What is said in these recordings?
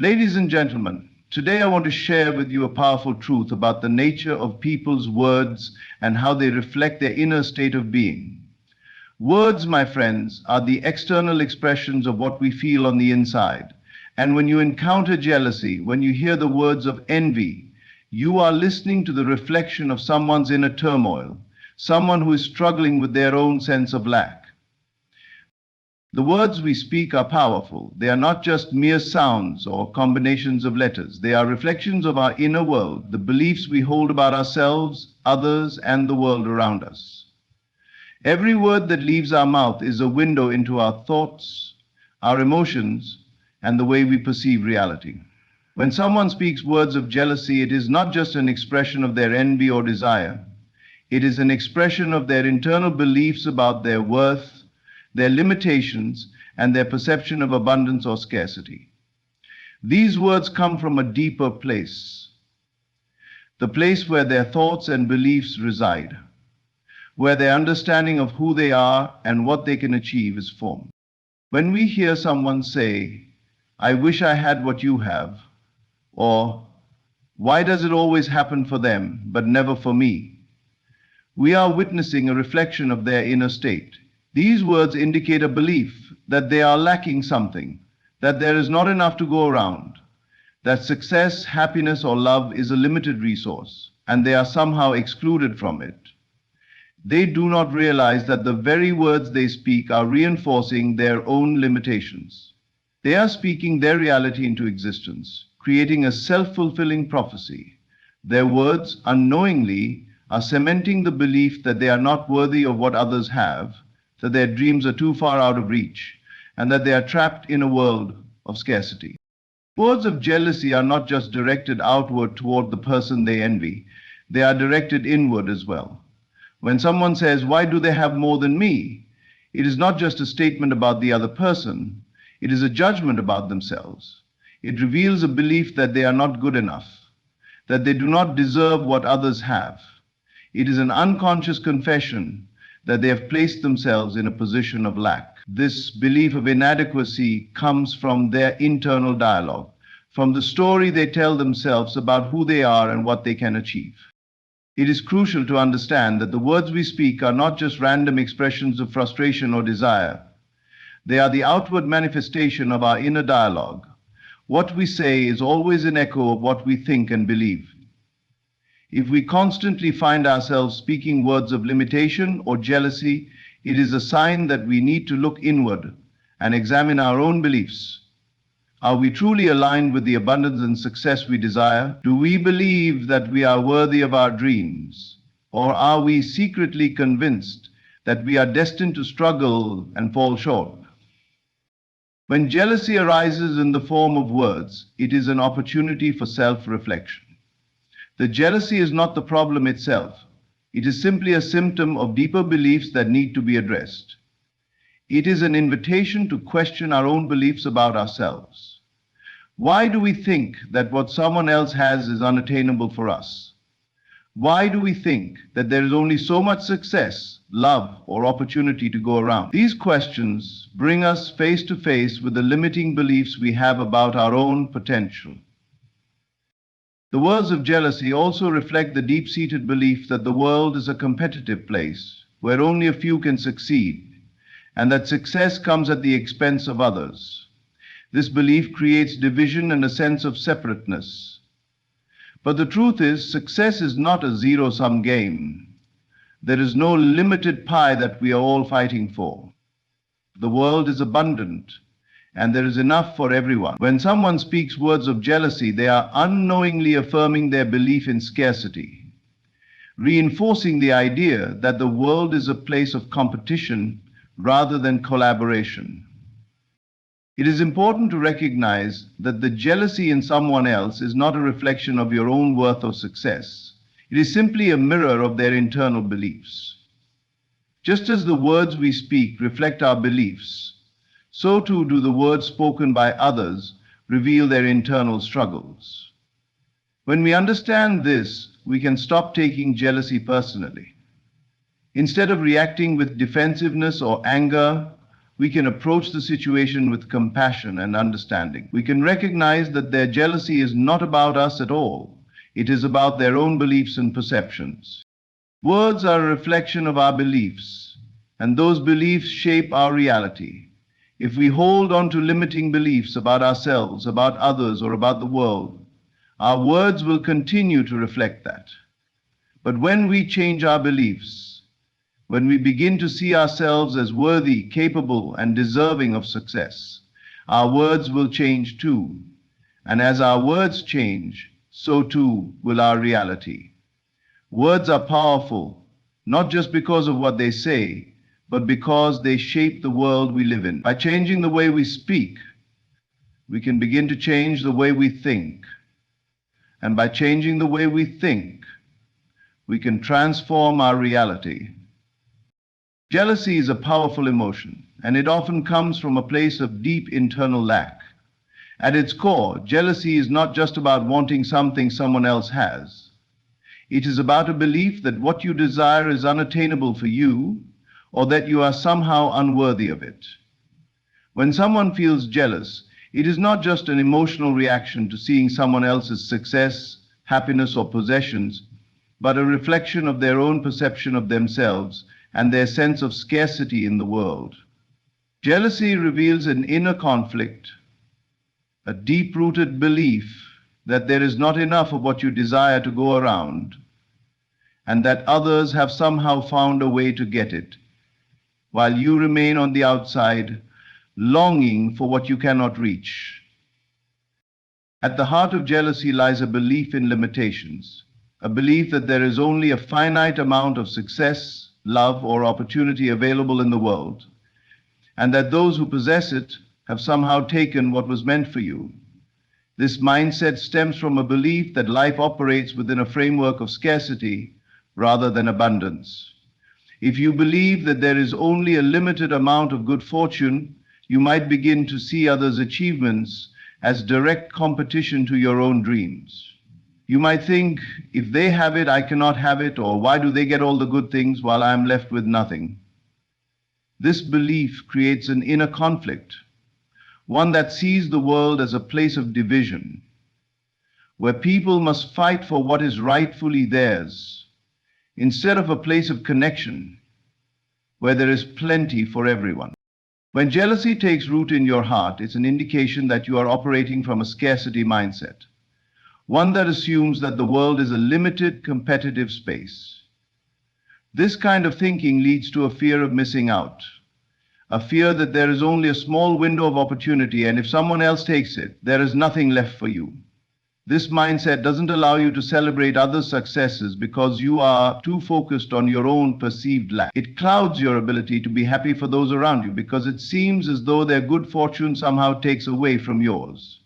Ladies and gentlemen, today I want to share with you a powerful truth about the nature of people's words and how they reflect their inner state of being. Words, my friends, are the external expressions of what we feel on the inside. And when you encounter jealousy, when you hear the words of envy, you are listening to the reflection of someone's inner turmoil, someone who is struggling with their own sense of lack. The words we speak are powerful. They are not just mere sounds or combinations of letters. They are reflections of our inner world, the beliefs we hold about ourselves, others, and the world around us. Every word that leaves our mouth is a window into our thoughts, our emotions, and the way we perceive reality. When someone speaks words of jealousy, it is not just an expression of their envy or desire. It is an expression of their internal beliefs about their worth, their limitations, and their perception of abundance or scarcity. These words come from a deeper place, the place where their thoughts and beliefs reside, where their understanding of who they are and what they can achieve is formed. When we hear someone say, "I wish I had what you have," or "Why does it always happen for them but never for me?" we are witnessing a reflection of their inner state. These words indicate a belief that they are lacking something, that there is not enough to go around, that success, happiness, or love is a limited resource, and they are somehow excluded from it. They do not realize that the very words they speak are reinforcing their own limitations. They are speaking their reality into existence, creating a self-fulfilling prophecy. Their words, unknowingly, are cementing the belief that they are not worthy of what others have, that their dreams are too far out of reach, and that they are trapped in a world of scarcity. Words of jealousy are not just directed outward toward the person they envy, they are directed inward as well. When someone says, "Why do they have more than me?" it is not just a statement about the other person, it is a judgment about themselves. It reveals a belief that they are not good enough, that they do not deserve what others have. It is an unconscious confession that they have placed themselves in a position of lack. This belief of inadequacy comes from their internal dialogue, from the story they tell themselves about who they are and what they can achieve. It is crucial to understand that the words we speak are not just random expressions of frustration or desire. They are the outward manifestation of our inner dialogue. What we say is always an echo of what we think and believe. If we constantly find ourselves speaking words of limitation or jealousy, it is a sign that we need to look inward and examine our own beliefs. Are we truly aligned with the abundance and success we desire? Do we believe that we are worthy of our dreams? Or are we secretly convinced that we are destined to struggle and fall short? When jealousy arises in the form of words, it is an opportunity for self-reflection. The jealousy is not the problem itself. It is simply a symptom of deeper beliefs that need to be addressed. It is an invitation to question our own beliefs about ourselves. Why do we think that what someone else has is unattainable for us? Why do we think that there is only so much success, love, or opportunity to go around? These questions bring us face to face with the limiting beliefs we have about our own potential. The words of jealousy also reflect the deep-seated belief that the world is a competitive place where only a few can succeed, and that success comes at the expense of others. This belief creates division and a sense of separateness. But the truth is, success is not a zero-sum game. There is no limited pie that we are all fighting for. The world is abundant, and there is enough for everyone. When someone speaks words of jealousy, they are unknowingly affirming their belief in scarcity, reinforcing the idea that the world is a place of competition rather than collaboration. It is important to recognize that the jealousy in someone else is not a reflection of your own worth or success. It is simply a mirror of their internal beliefs. Just as the words we speak reflect our beliefs, so too do the words spoken by others reveal their internal struggles. When we understand this, we can stop taking jealousy personally. Instead of reacting with defensiveness or anger, we can approach the situation with compassion and understanding. We can recognize that their jealousy is not about us at all. It is about their own beliefs and perceptions. Words are a reflection of our beliefs, and those beliefs shape our reality. If we hold on to limiting beliefs about ourselves, about others, or about the world, our words will continue to reflect that. But when we change our beliefs, when we begin to see ourselves as worthy, capable, and deserving of success, our words will change too. And as our words change, so too will our reality. Words are powerful, not just because of what they say, but because they shape the world we live in. By changing the way we speak, we can begin to change the way we think. And by changing the way we think, we can transform our reality. Jealousy is a powerful emotion, and it often comes from a place of deep internal lack. At its core, jealousy is not just about wanting something someone else has. It is about a belief that what you desire is unattainable for you, or that you are somehow unworthy of it. When someone feels jealous, it is not just an emotional reaction to seeing someone else's success, happiness, or possessions, but a reflection of their own perception of themselves and their sense of scarcity in the world. Jealousy reveals an inner conflict, a deep-rooted belief that there is not enough of what you desire to go around, and that others have somehow found a way to get it, while you remain on the outside, longing for what you cannot reach. At the heart of jealousy lies a belief in limitations, a belief that there is only a finite amount of success, love, or opportunity available in the world, and that those who possess it have somehow taken what was meant for you. This mindset stems from a belief that life operates within a framework of scarcity rather than abundance. If you believe that there is only a limited amount of good fortune, you might begin to see others' achievements as direct competition to your own dreams. You might think, if they have it, I cannot have it, or why do they get all the good things while I am left with nothing? This belief creates an inner conflict, one that sees the world as a place of division, where people must fight for what is rightfully theirs, instead of a place of connection, where there is plenty for everyone. When jealousy takes root in your heart, it's an indication that you are operating from a scarcity mindset, one that assumes that the world is a limited, competitive space. This kind of thinking leads to a fear of missing out, a fear that there is only a small window of opportunity, and if someone else takes it, there is nothing left for you. This mindset doesn't allow you to celebrate others' successes because you are too focused on your own perceived lack. It clouds your ability to be happy for those around you because it seems as though their good fortune somehow takes away from yours.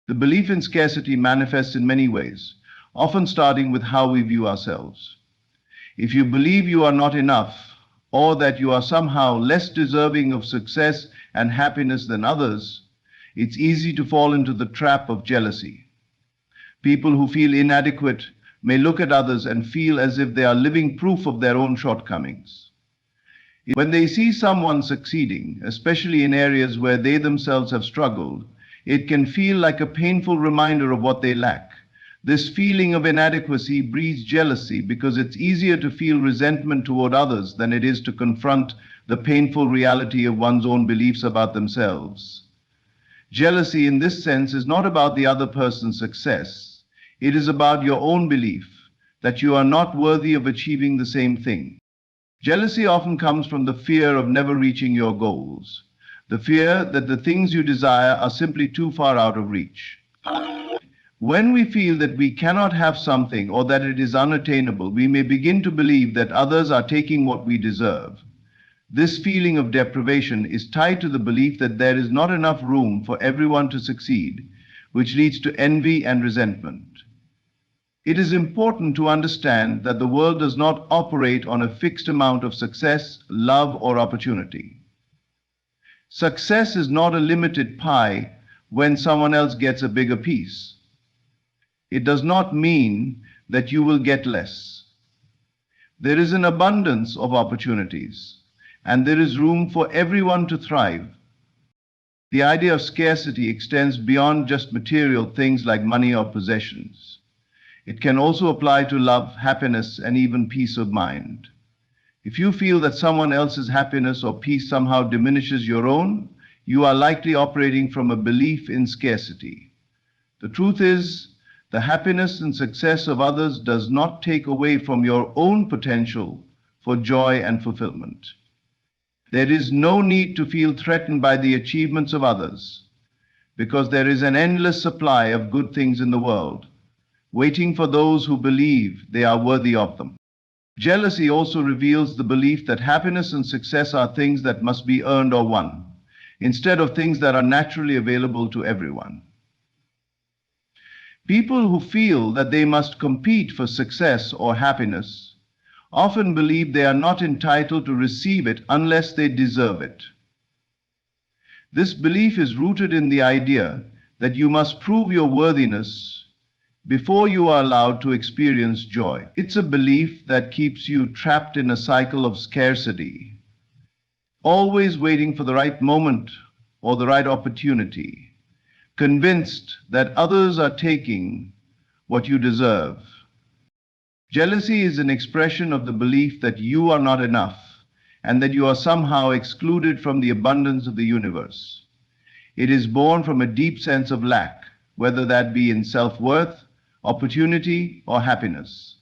The belief in scarcity manifests in many ways, often starting with how we view ourselves. If you believe you are not enough, or that you are somehow less deserving of success and happiness than others, it's easy to fall into the trap of jealousy. People who feel inadequate may look at others and feel as if they are living proof of their own shortcomings. When they see someone succeeding, especially in areas where they themselves have struggled, it can feel like a painful reminder of what they lack. This feeling of inadequacy breeds jealousy because it's easier to feel resentment toward others than it is to confront the painful reality of one's own beliefs about themselves. Jealousy in this sense is not about the other person's success. It is about your own belief that you are not worthy of achieving the same thing. Jealousy often comes from the fear of never reaching your goals, the fear that the things you desire are simply too far out of reach. When we feel that we cannot have something or that it is unattainable, we may begin to believe that others are taking what we deserve. This feeling of deprivation is tied to the belief that there is not enough room for everyone to succeed, which leads to envy and resentment. It is important to understand that the world does not operate on a fixed amount of success, love, or opportunity. Success is not a limited pie when someone else gets a bigger piece. It does not mean that you will get less. There is an abundance of opportunities, and there is room for everyone to thrive. The idea of scarcity extends beyond just material things like money or possessions. It can also apply to love, happiness, and even peace of mind. If you feel that someone else's happiness or peace somehow diminishes your own, you are likely operating from a belief in scarcity. The truth is, the happiness and success of others does not take away from your own potential for joy and fulfillment. There is no need to feel threatened by the achievements of others, because there is an endless supply of good things in the world, waiting for those who believe they are worthy of them. Jealousy also reveals the belief that happiness and success are things that must be earned or won, instead of things that are naturally available to everyone. People who feel that they must compete for success or happiness often believe they are not entitled to receive it unless they deserve it. This belief is rooted in the idea that you must prove your worthiness before you are allowed to experience joy. It's a belief that keeps you trapped in a cycle of scarcity, always waiting for the right moment or the right opportunity, convinced that others are taking what you deserve. Jealousy is an expression of the belief that you are not enough and that you are somehow excluded from the abundance of the universe. It is born from a deep sense of lack, whether that be in self-worth, opportunity, or happiness.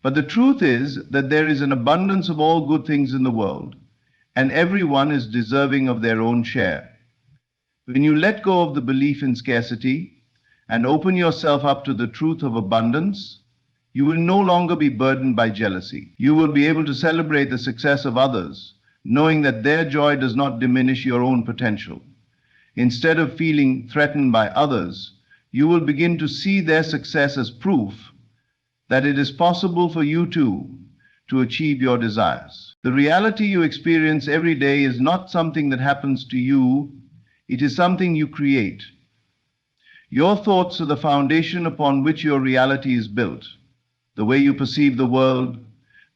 But the truth is that there is an abundance of all good things in the world, and everyone is deserving of their own share. When you let go of the belief in scarcity and open yourself up to the truth of abundance, you will no longer be burdened by jealousy. You will be able to celebrate the success of others, knowing that their joy does not diminish your own potential. Instead of feeling threatened by others, you will begin to see their success as proof that it is possible for you too to achieve your desires. The reality you experience every day is not something that happens to you, it is something you create. Your thoughts are the foundation upon which your reality is built. The way you perceive the world,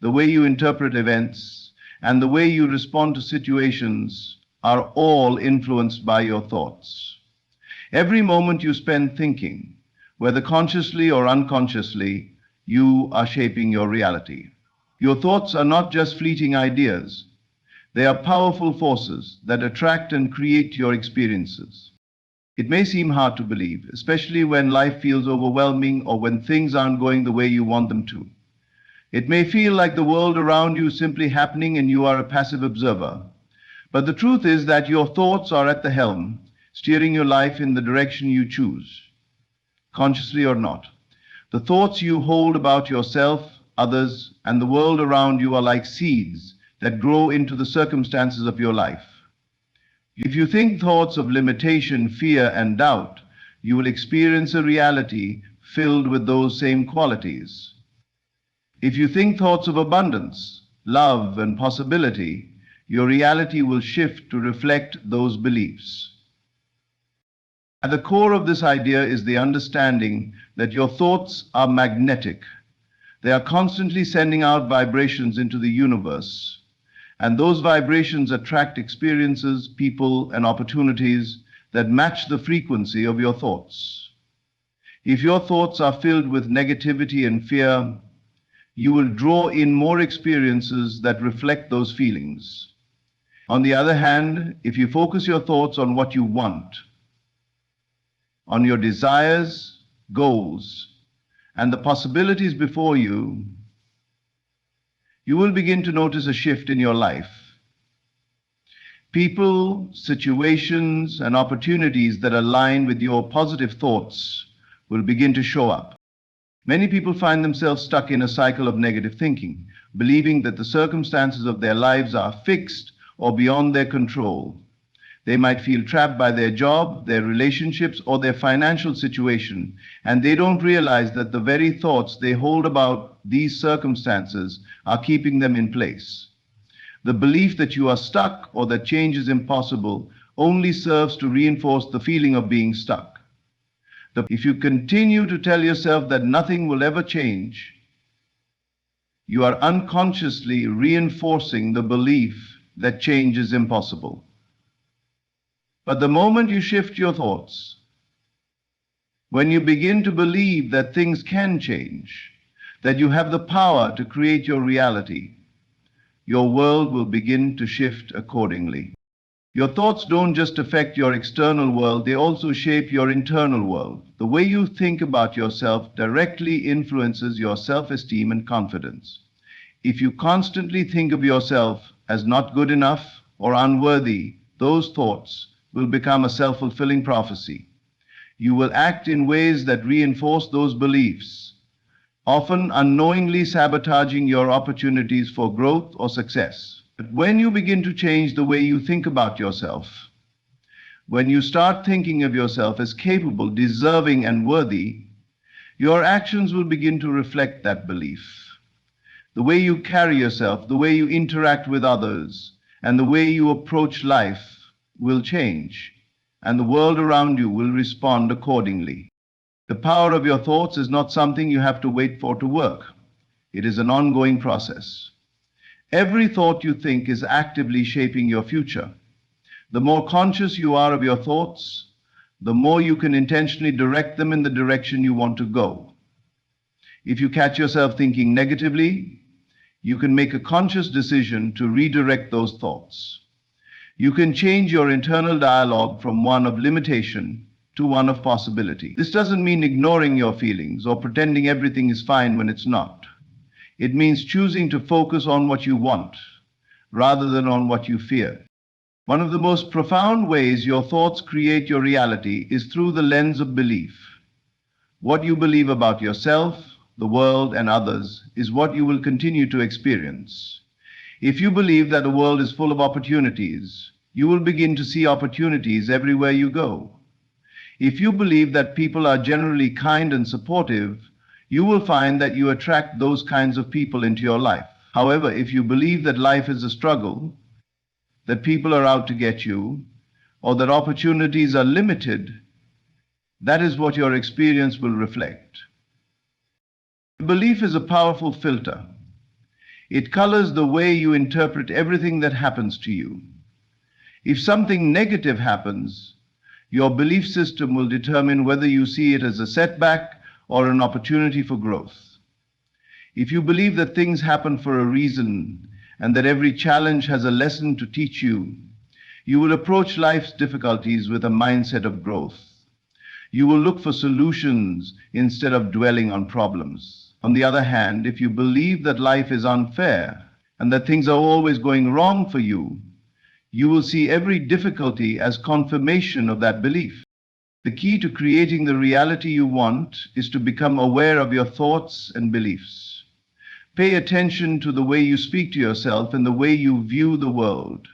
the way you interpret events, and the way you respond to situations are all influenced by your thoughts. Every moment you spend thinking, whether consciously or unconsciously, you are shaping your reality. Your thoughts are not just fleeting ideas. They are powerful forces that attract and create your experiences. It may seem hard to believe, especially when life feels overwhelming or when things aren't going the way you want them to. It may feel like the world around you is simply happening and you are a passive observer. But the truth is that your thoughts are at the helm, steering your life in the direction you choose, consciously or not. The thoughts you hold about yourself, others, and the world around you are like seeds that grow into the circumstances of your life. If you think thoughts of limitation, fear, and doubt, you will experience a reality filled with those same qualities. If you think thoughts of abundance, love, and possibility, your reality will shift to reflect those beliefs. At the core of this idea is the understanding that your thoughts are magnetic. They are constantly sending out vibrations into the universe, and those vibrations attract experiences, people, and opportunities that match the frequency of your thoughts. If your thoughts are filled with negativity and fear, you will draw in more experiences that reflect those feelings. On the other hand, if you focus your thoughts on what you want, on your desires, goals, and the possibilities before you, you will begin to notice a shift in your life. People, situations, and opportunities that align with your positive thoughts will begin to show up. Many people find themselves stuck in a cycle of negative thinking, believing that the circumstances of their lives are fixed or beyond their control. They might feel trapped by their job, their relationships, or their financial situation, and they don't realize that the very thoughts they hold about these circumstances are keeping them in place. The belief that you are stuck or that change is impossible only serves to reinforce the feeling of being stuck. If you continue to tell yourself that nothing will ever change, you are unconsciously reinforcing the belief that change is impossible. But the moment you shift your thoughts, when you begin to believe that things can change, that you have the power to create your reality, your world will begin to shift accordingly. Your thoughts don't just affect your external world, they also shape your internal world. The way you think about yourself directly influences your self-esteem and confidence. If you constantly think of yourself as not good enough or unworthy, those thoughts will become a self-fulfilling prophecy. You will act in ways that reinforce those beliefs, often unknowingly sabotaging your opportunities for growth or success. But when you begin to change the way you think about yourself, when you start thinking of yourself as capable, deserving, and worthy, your actions will begin to reflect that belief. The way you carry yourself, the way you interact with others, and the way you approach life will change, and the world around you will respond accordingly. The power of your thoughts is not something you have to wait for to work. It is an ongoing process. Every thought you think is actively shaping your future. The more conscious you are of your thoughts, the more you can intentionally direct them in the direction you want to go. If you catch yourself thinking negatively, you can make a conscious decision to redirect those thoughts. You can change your internal dialogue from one of limitation to one of possibility. This doesn't mean ignoring your feelings or pretending everything is fine when it's not. It means choosing to focus on what you want rather than on what you fear. One of the most profound ways your thoughts create your reality is through the lens of belief. What you believe about yourself, the world, and others is what you will continue to experience. If you believe that the world is full of opportunities, you will begin to see opportunities everywhere you go. If you believe that people are generally kind and supportive, you will find that you attract those kinds of people into your life. However, if you believe that life is a struggle, that people are out to get you, or that opportunities are limited, that is what your experience will reflect. Belief is a powerful filter. It colors the way you interpret everything that happens to you. If something negative happens, your belief system will determine whether you see it as a setback or an opportunity for growth. If you believe that things happen for a reason and that every challenge has a lesson to teach you, you will approach life's difficulties with a mindset of growth. You will look for solutions instead of dwelling on problems. On the other hand, if you believe that life is unfair and that things are always going wrong for you, you will see every difficulty as confirmation of that belief. The key to creating the reality you want is to become aware of your thoughts and beliefs. Pay attention to the way you speak to yourself and the way you view the world.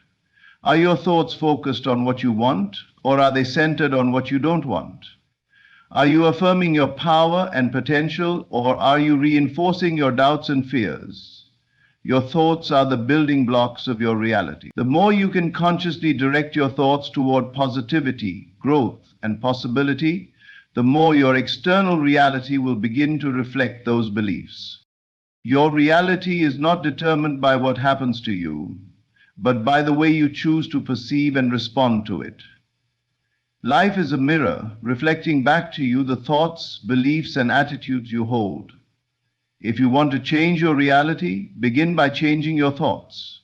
Are your thoughts focused on what you want, or are they centered on what you don't want? Are you affirming your power and potential, or are you reinforcing your doubts and fears? Your thoughts are the building blocks of your reality. The more you can consciously direct your thoughts toward positivity, growth, and possibility, the more your external reality will begin to reflect those beliefs. Your reality is not determined by what happens to you, but by the way you choose to perceive and respond to it. Life is a mirror reflecting back to you the thoughts, beliefs, and attitudes you hold. If you want to change your reality, begin by changing your thoughts.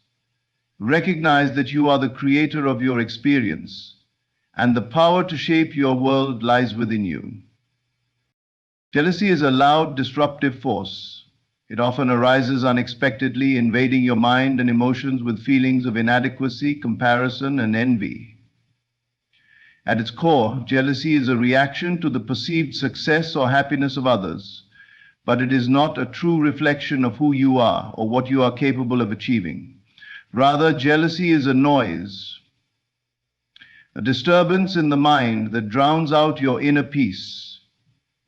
Recognize that you are the creator of your experience, and the power to shape your world lies within you. Jealousy is a loud, disruptive force. It often arises unexpectedly, invading your mind and emotions with feelings of inadequacy, comparison, and envy. At its core, jealousy is a reaction to the perceived success or happiness of others, but it is not a true reflection of who you are or what you are capable of achieving. Rather, jealousy is a noise, a disturbance in the mind that drowns out your inner peace,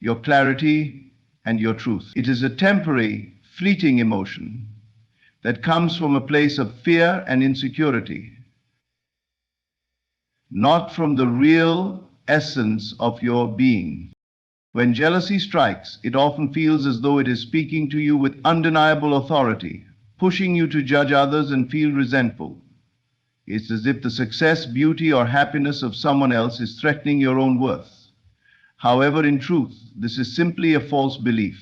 your clarity, and your truth. It is a temporary, fleeting emotion that comes from a place of fear and insecurity, not from the real essence of your being. When jealousy strikes, it often feels as though it is speaking to you with undeniable authority, pushing you to judge others and feel resentful. It's as if the success, beauty, or happiness of someone else is threatening your own worth. However, in truth, this is simply a false belief.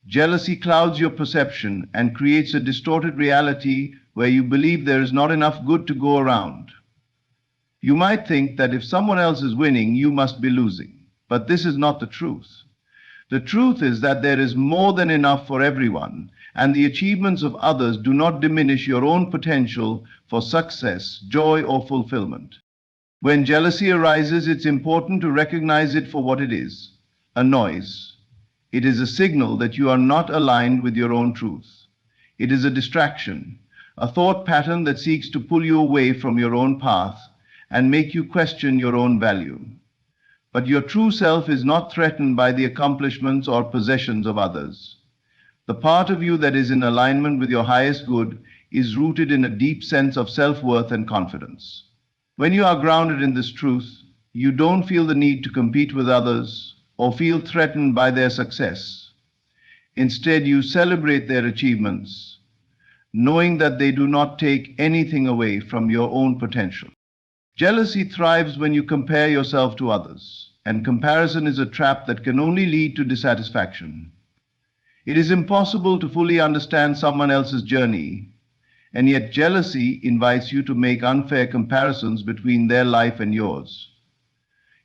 Jealousy clouds your perception and creates a distorted reality where you believe there is not enough good to go around. You might think that if someone else is winning, you must be losing. But this is not the truth. The truth is that there is more than enough for everyone, and the achievements of others do not diminish your own potential for success, joy, or fulfillment. When jealousy arises, it's important to recognize it for what it is, a noise. It is a signal that you are not aligned with your own truth. It is a distraction, a thought pattern that seeks to pull you away from your own path and make you question your own value. But your true self is not threatened by the accomplishments or possessions of others. The part of you that is in alignment with your highest good is rooted in a deep sense of self-worth and confidence. When you are grounded in this truth, you don't feel the need to compete with others or feel threatened by their success. Instead, you celebrate their achievements, knowing that they do not take anything away from your own potential. Jealousy thrives when you compare yourself to others, and comparison is a trap that can only lead to dissatisfaction. It is impossible to fully understand someone else's journey, and yet jealousy invites you to make unfair comparisons between their life and yours.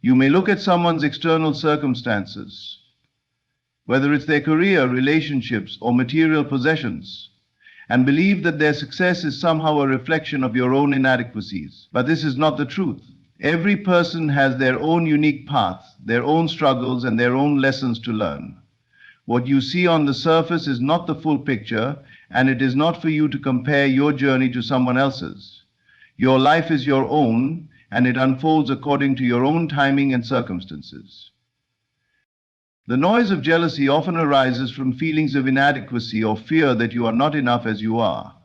You may look at someone's external circumstances, whether it's their career, relationships, or material possessions, and believe that their success is somehow a reflection of your own inadequacies. But this is not the truth. Every person has their own unique path, their own struggles, and their own lessons to learn. What you see on the surface is not the full picture, and it is not for you to compare your journey to someone else's. Your life is your own, and it unfolds according to your own timing and circumstances. The noise of jealousy often arises from feelings of inadequacy or fear that you are not enough as you are.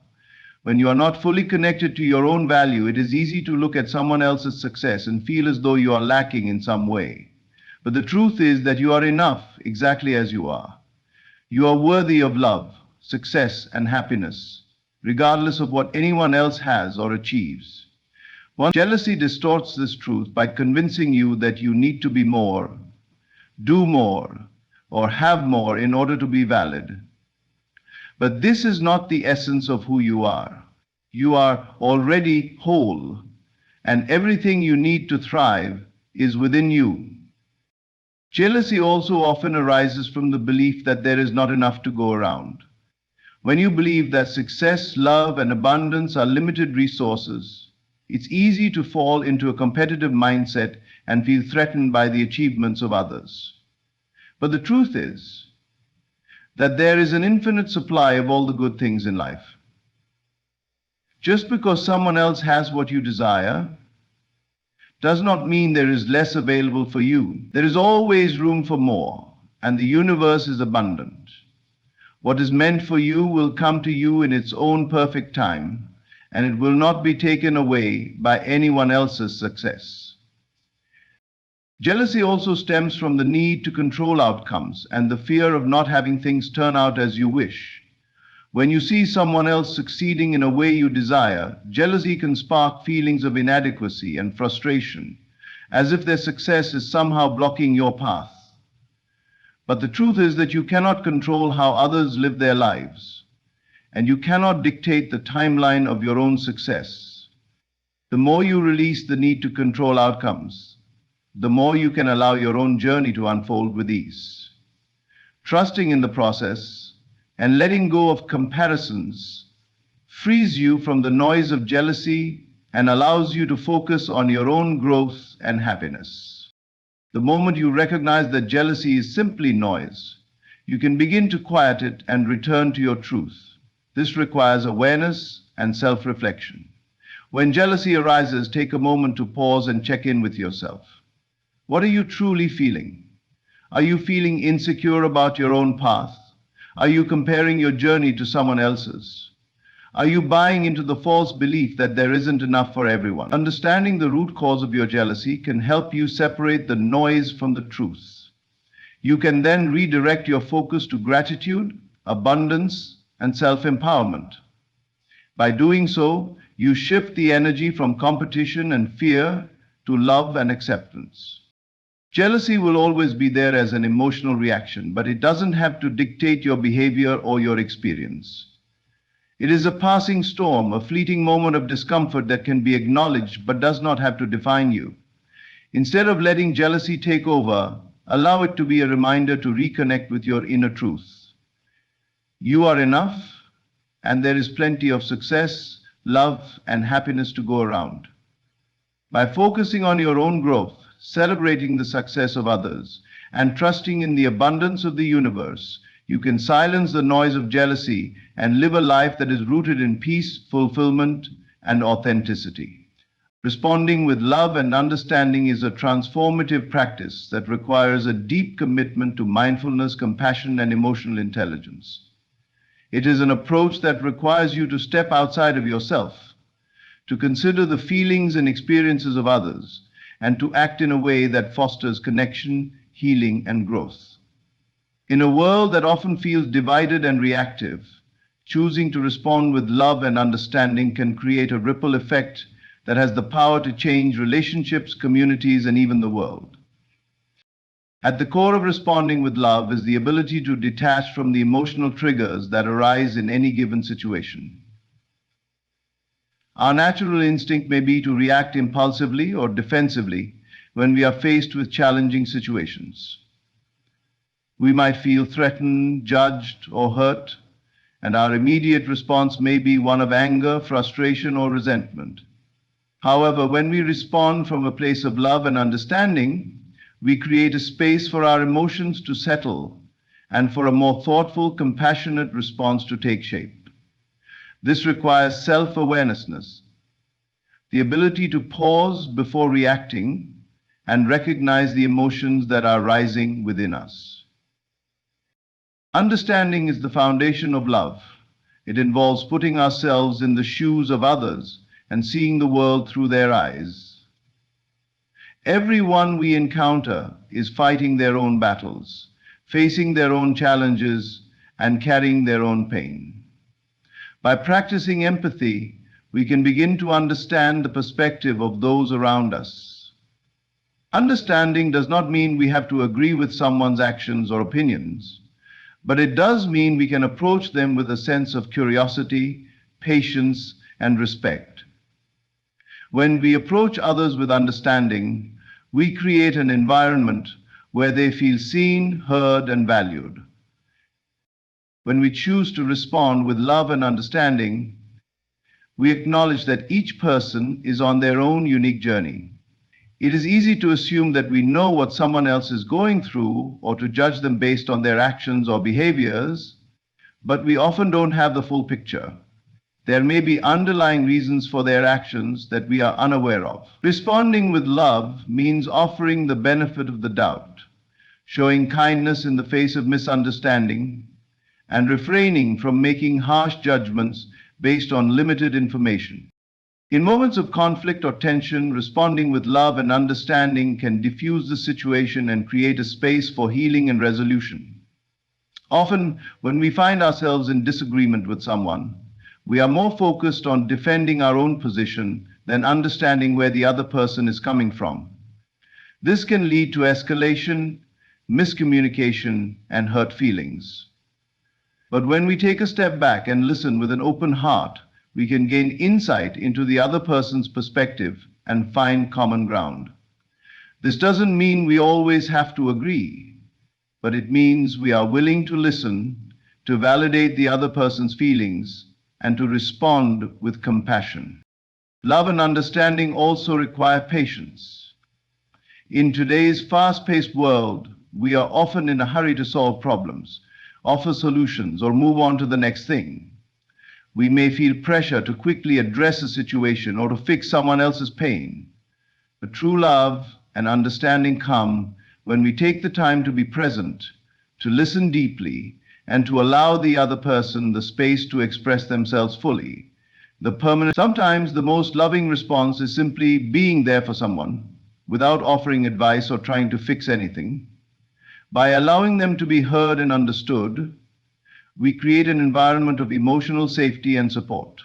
When you are not fully connected to your own value, it is easy to look at someone else's success and feel as though you are lacking in some way. But the truth is that you are enough exactly as you are. You are worthy of love, success, and happiness, regardless of what anyone else has or achieves. Jealousy distorts this truth by convincing you that you need to be more, do more, or have more in order to be valid. But this is not the essence of who you are. You are already whole, and everything you need to thrive is within you. Jealousy also often arises from the belief that there is not enough to go around. When you believe that success, love, and abundance are limited resources, it's easy to fall into a competitive mindset and feel threatened by the achievements of others. But the truth is that there is an infinite supply of all the good things in life. Just because someone else has what you desire does not mean there is less available for you. There is always room for more, and the universe is abundant. What is meant for you will come to you in its own perfect time, and it will not be taken away by anyone else's success. Jealousy also stems from the need to control outcomes and the fear of not having things turn out as you wish. When you see someone else succeeding in a way you desire, jealousy can spark feelings of inadequacy and frustration, as if their success is somehow blocking your path. But the truth is that you cannot control how others live their lives, and you cannot dictate the timeline of your own success. The more you release the need to control outcomes, the more you can allow your own journey to unfold with ease. Trusting in the process and letting go of comparisons frees you from the noise of jealousy and allows you to focus on your own growth and happiness. The moment you recognize that jealousy is simply noise, you can begin to quiet it and return to your truth. This requires awareness and self-reflection. When jealousy arises, take a moment to pause and check in with yourself. What are you truly feeling? Are you feeling insecure about your own path? Are you comparing your journey to someone else's? Are you buying into the false belief that there isn't enough for everyone? Understanding the root cause of your jealousy can help you separate the noise from the truth. You can then redirect your focus to gratitude, abundance, and self-empowerment. By doing so, you shift the energy from competition and fear to love and acceptance. Jealousy will always be there as an emotional reaction, but it doesn't have to dictate your behavior or your experience. It is a passing storm, a fleeting moment of discomfort that can be acknowledged but does not have to define you. Instead of letting jealousy take over, allow it to be a reminder to reconnect with your inner truth. You are enough, and there is plenty of success, love, and happiness to go around. By focusing on your own growth, celebrating the success of others, and trusting in the abundance of the universe, you can silence the noise of jealousy and live a life that is rooted in peace, fulfillment, and authenticity. Responding with love and understanding is a transformative practice that requires a deep commitment to mindfulness, compassion, and emotional intelligence. It is an approach that requires you to step outside of yourself, to consider the feelings and experiences of others, and to act in a way that fosters connection, healing, and growth. In a world that often feels divided and reactive, choosing to respond with love and understanding can create a ripple effect that has the power to change relationships, communities, and even the world. At the core of responding with love is the ability to detach from the emotional triggers that arise in any given situation. Our natural instinct may be to react impulsively or defensively when we are faced with challenging situations. We might feel threatened, judged, or hurt, and our immediate response may be one of anger, frustration, or resentment. However, when we respond from a place of love and understanding, we create a space for our emotions to settle and for a more thoughtful, compassionate response to take shape. This requires self-awareness, the ability to pause before reacting and recognize the emotions that are rising within us. Understanding is the foundation of love. It involves putting ourselves in the shoes of others and seeing the world through their eyes. Everyone we encounter is fighting their own battles, facing their own challenges, and carrying their own pain. By practicing empathy, we can begin to understand the perspective of those around us. Understanding does not mean we have to agree with someone's actions or opinions, but it does mean we can approach them with a sense of curiosity, patience, and respect. When we approach others with understanding, we create an environment where they feel seen, heard, and valued. When we choose to respond with love and understanding, we acknowledge that each person is on their own unique journey. It is easy to assume that we know what someone else is going through or to judge them based on their actions or behaviors, but we often don't have the full picture. There may be underlying reasons for their actions that we are unaware of. Responding with love means offering the benefit of the doubt, showing kindness in the face of misunderstanding, and refraining from making harsh judgments based on limited information. In moments of conflict or tension, responding with love and understanding can diffuse the situation and create a space for healing and resolution. Often, when we find ourselves in disagreement with someone, we are more focused on defending our own position than understanding where the other person is coming from. This can lead to escalation, miscommunication, and hurt feelings. But when we take a step back and listen with an open heart, we can gain insight into the other person's perspective and find common ground. This doesn't mean we always have to agree, but it means we are willing to listen, to validate the other person's feelings, and to respond with compassion. Love and understanding also require patience. In today's fast-paced world, we are often in a hurry to solve problems, offer solutions, or move on to the next thing. We may feel pressure to quickly address a situation or to fix someone else's pain. But true love and understanding come when we take the time to be present, to listen deeply, and to allow the other person the space to express themselves fully. Sometimes the most loving response is simply being there for someone without offering advice or trying to fix anything. By allowing them to be heard and understood, we create an environment of emotional safety and support.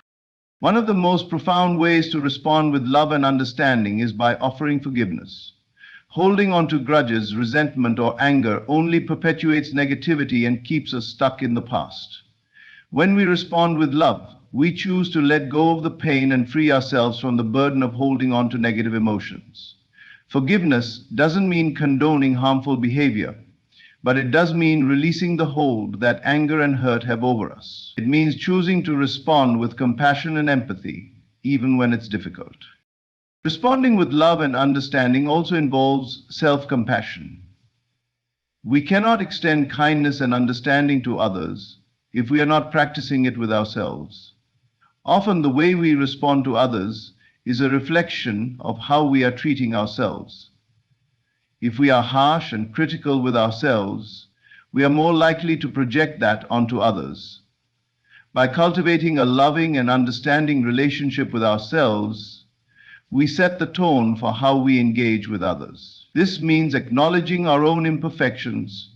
One of the most profound ways to respond with love and understanding is by offering forgiveness. Holding on to grudges, resentment, or anger only perpetuates negativity and keeps us stuck in the past. When we respond with love, we choose to let go of the pain and free ourselves from the burden of holding on to negative emotions. Forgiveness doesn't mean condoning harmful behavior, but it does mean releasing the hold that anger and hurt have over us. It means choosing to respond with compassion and empathy, even when it's difficult. Responding with love and understanding also involves self-compassion. We cannot extend kindness and understanding to others if we are not practicing it with ourselves. Often the way we respond to others is a reflection of how we are treating ourselves. If we are harsh and critical with ourselves, we are more likely to project that onto others. By cultivating a loving and understanding relationship with ourselves, we set the tone for how we engage with others. This means acknowledging our own imperfections,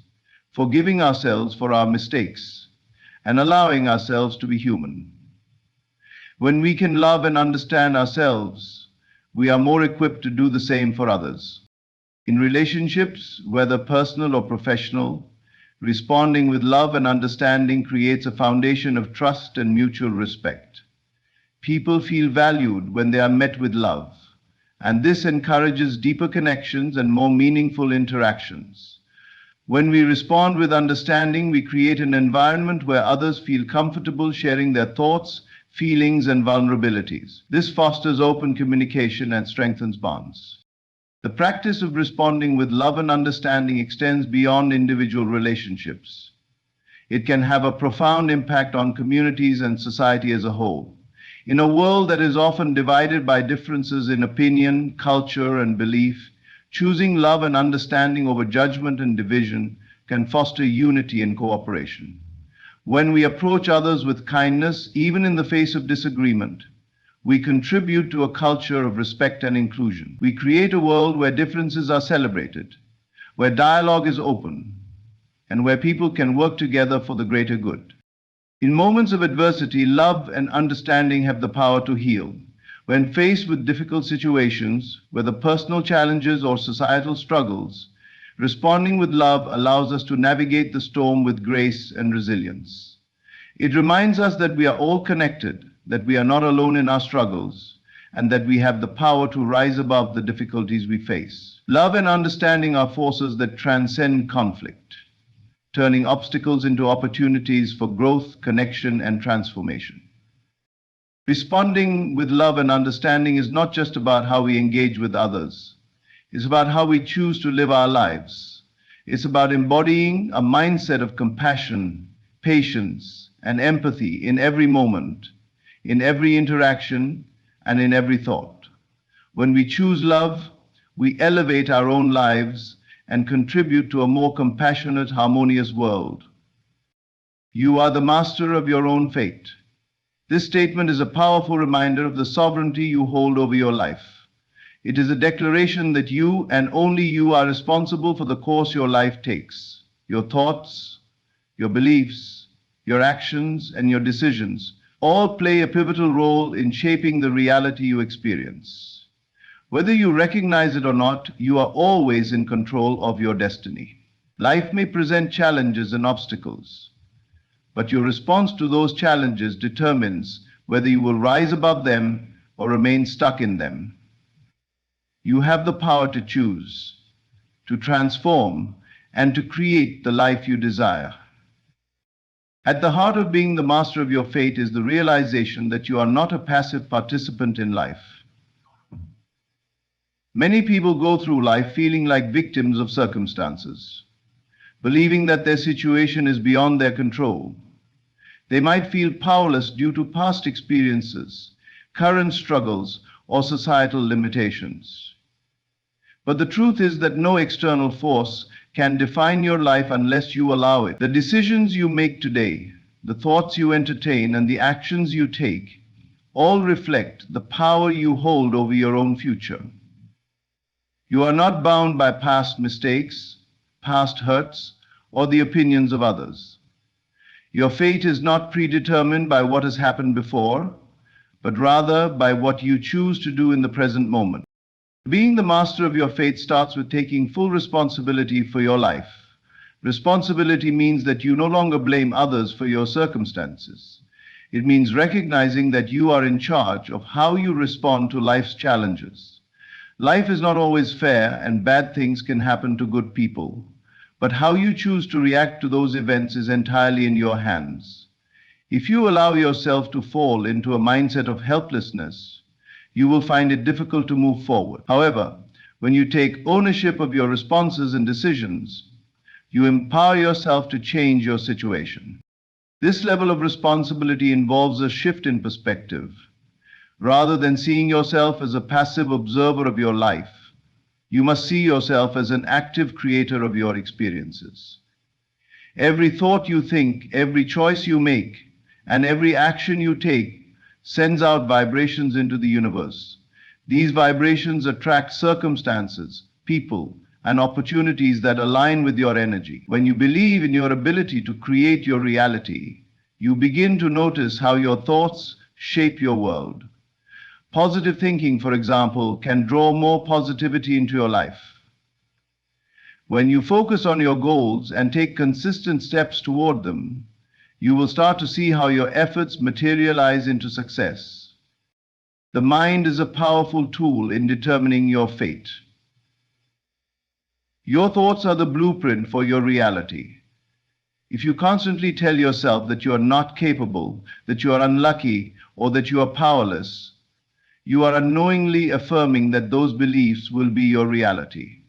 forgiving ourselves for our mistakes, and allowing ourselves to be human. When we can love and understand ourselves, we are more equipped to do the same for others. In relationships, whether personal or professional, responding with love and understanding creates a foundation of trust and mutual respect. People feel valued when they are met with love, and this encourages deeper connections and more meaningful interactions. When we respond with understanding, we create an environment where others feel comfortable sharing their thoughts, feelings, and vulnerabilities. This fosters open communication and strengthens bonds. The practice of responding with love and understanding extends beyond individual relationships. It can have a profound impact on communities and society as a whole. In a world that is often divided by differences in opinion, culture, and belief, choosing love and understanding over judgment and division can foster unity and cooperation. When we approach others with kindness, even in the face of disagreement, we contribute to a culture of respect and inclusion. We create a world where differences are celebrated, where dialogue is open, and where people can work together for the greater good. In moments of adversity, love and understanding have the power to heal. When faced with difficult situations, whether personal challenges or societal struggles, responding with love allows us to navigate the storm with grace and resilience. It reminds us that we are all connected, that we are not alone in our struggles, and that we have the power to rise above the difficulties we face. Love and understanding are forces that transcend conflict, turning obstacles into opportunities for growth, connection, and transformation. Responding with love and understanding is not just about how we engage with others. It's about how we choose to live our lives. It's about embodying a mindset of compassion, patience, and empathy in every moment, in every interaction, and in every thought. When we choose love, we elevate our own lives and contribute to a more compassionate, harmonious world. You are the master of your own fate. This statement is a powerful reminder of the sovereignty you hold over your life. It is a declaration that you and only you are responsible for the course your life takes. Your thoughts, your beliefs, your actions, and your decisions all play a pivotal role in shaping the reality you experience. Whether you recognize it or not, you are always in control of your destiny. Life may present challenges and obstacles, but your response to those challenges determines whether you will rise above them or remain stuck in them. You have the power to choose, to transform, and to create the life you desire. At the heart of being the master of your fate is the realization that you are not a passive participant in life. Many people go through life feeling like victims of circumstances, believing that their situation is beyond their control. They might feel powerless due to past experiences, current struggles, or societal limitations. But the truth is that no external force can define your life unless you allow it. The decisions you make today, the thoughts you entertain, and the actions you take all reflect the power you hold over your own future. You are not bound by past mistakes, past hurts, or the opinions of others. Your fate is not predetermined by what has happened before, but rather by what you choose to do in the present moment. Being the master of your fate starts with taking full responsibility for your life. Responsibility means that you no longer blame others for your circumstances. It means recognizing that you are in charge of how you respond to life's challenges. Life is not always fair, and bad things can happen to good people. But how you choose to react to those events is entirely in your hands. If you allow yourself to fall into a mindset of helplessness, you will find it difficult to move forward. However, when you take ownership of your responses and decisions, you empower yourself to change your situation. This level of responsibility involves a shift in perspective. Rather than seeing yourself as a passive observer of your life, you must see yourself as an active creator of your experiences. Every thought you think, every choice you make, and every action you take sends out vibrations into the universe. These vibrations attract circumstances, people, and opportunities that align with your energy. When you believe in your ability to create your reality, you begin to notice how your thoughts shape your world. Positive thinking, for example, can draw more positivity into your life. When you focus on your goals and take consistent steps toward them, you will start to see how your efforts materialize into success. The mind is a powerful tool in determining your fate. Your thoughts are the blueprint for your reality. If you constantly tell yourself that you are not capable, that you are unlucky, or that you are powerless, you are unknowingly affirming that those beliefs will be your reality.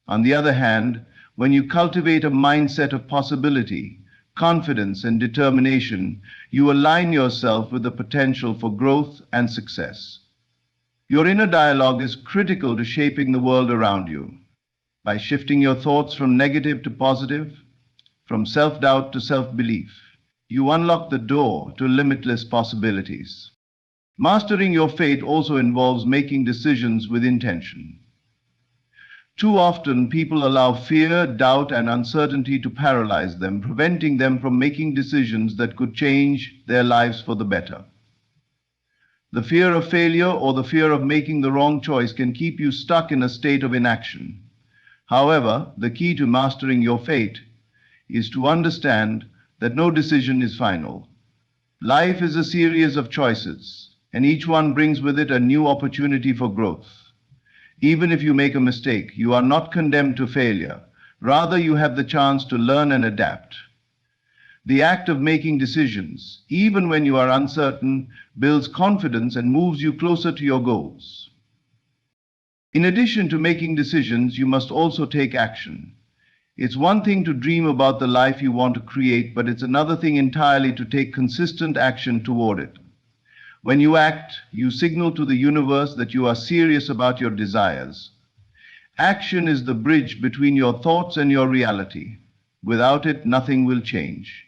On the other hand, when you cultivate a mindset of possibility, confidence, and determination, you align yourself with the potential for growth and success. Your inner dialogue is critical to shaping the world around you. By shifting your thoughts from negative to positive, from self-doubt to self-belief, you unlock the door to limitless possibilities. Mastering your fate also involves making decisions with intention. Too often, people allow fear, doubt, and uncertainty to paralyze them, preventing them from making decisions that could change their lives for the better. The fear of failure or the fear of making the wrong choice can keep you stuck in a state of inaction. However, the key to mastering your fate is to understand that no decision is final. Life is a series of choices, and each one brings with it a new opportunity for growth. Even if you make a mistake, you are not condemned to failure. Rather, you have the chance to learn and adapt. The act of making decisions, even when you are uncertain, builds confidence and moves you closer to your goals. In addition to making decisions, you must also take action. It's one thing to dream about the life you want to create, but it's another thing entirely to take consistent action toward it. When you act, you signal to the universe that you are serious about your desires. Action is the bridge between your thoughts and your reality. Without it, nothing will change.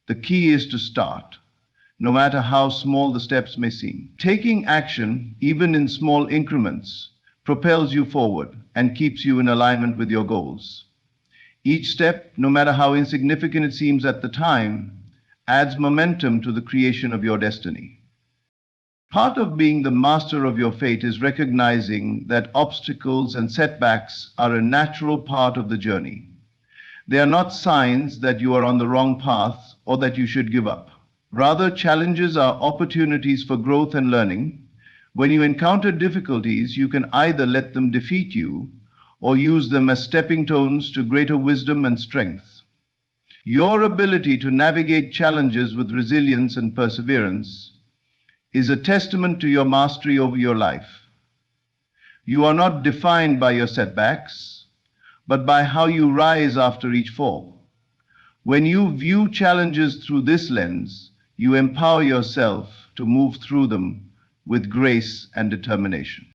The key is to start, no matter how small the steps may seem. Taking action, even in small increments, propels you forward and keeps you in alignment with your goals. Each step, no matter how insignificant it seems at the time, adds momentum to the creation of your destiny. Part of being the master of your fate is recognizing that obstacles and setbacks are a natural part of the journey. They are not signs that you are on the wrong path or that you should give up. Rather, challenges are opportunities for growth and learning. When you encounter difficulties, you can either let them defeat you or use them as stepping stones to greater wisdom and strength. Your ability to navigate challenges with resilience and perseverance is a testament to your mastery over your life. You are not defined by your setbacks, but by how you rise after each fall. When you view challenges through this lens, you empower yourself to move through them with grace and determination.